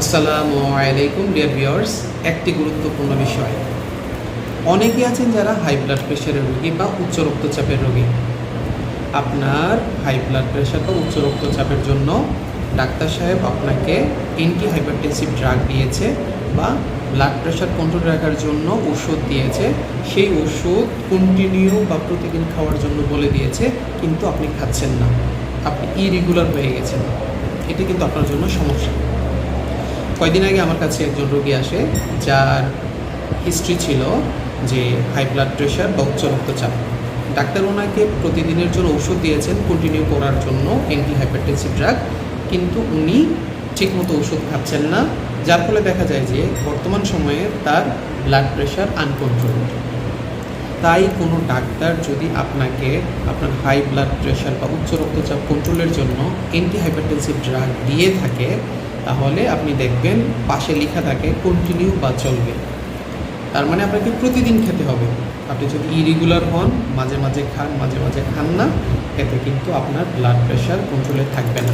আসসালামু আলাইকুম dear viewers. একটি গুরুত্বপূর্ণ বিষয়, অনেকে আছেন যারা হাই ব্লাড প্রেশারের রোগী বা উচ্চ রক্তচাপের রোগী। আপনার হাই ব্লাড প্রেশার বা উচ্চ রক্তচাপের জন্য ডাক্তার সাহেব আপনাকে অ্যান্টি হাইপারটেনসিভ ড্রাগ দিয়েছে বা ব্লাড প্রেশার কন্ট্রোল রাখার জন্য ওষুধ দিয়েছে। সেই ওষুধ কন্টিনিউ বা প্রতিদিন খাওয়ার জন্য বলে দিয়েছে, কিন্তু আপনি খাচ্ছেন না, আপনি ইরেগুলার হয়ে গেছেন। এটা কিন্তু আপনার জন্য সমস্যা। কয়দিন আগে আমার কাছে একজন রোগী আসে যার হিস্ট্রি ছিল যে হাই ব্লাড প্রেশার বা উচ্চ রক্তচাপ। ডাক্তার ওনাকে প্রতিদিনের জন্য ওষুধ দিয়েছেন কন্টিনিউ করার জন্য অ্যান্টি হাইপারটেনসিভ ড্রাগ, কিন্তু উনি ঠিকমতো ওষুধ খাচ্ছেন না, যার ফলে দেখা যায় যে বর্তমান সময়ে তার ব্লাড প্রেশার আনকন্ট্রোলড। তাই কোনো ডাক্তার যদি আপনাকে আপনার হাই ব্লাড প্রেশার বা উচ্চ রক্তচাপ কন্ট্রোলের জন্য অ্যান্টি হাইপারটেনসিভ ড্রাগ দিয়ে থাকে, তাহলে আপনি দেখবেন পাশে লেখা থাকে কন্টিনিউ বা চলবে। তার মানে আপনাকে প্রতিদিন খেতে হবে। আপনি যদি ইরেগুলার হন, মাঝে মাঝে খান, মাঝে মাঝে খান না, এতে কিন্তু আপনার ব্লাড প্রেশার কন্ট্রোলে থাকবে না।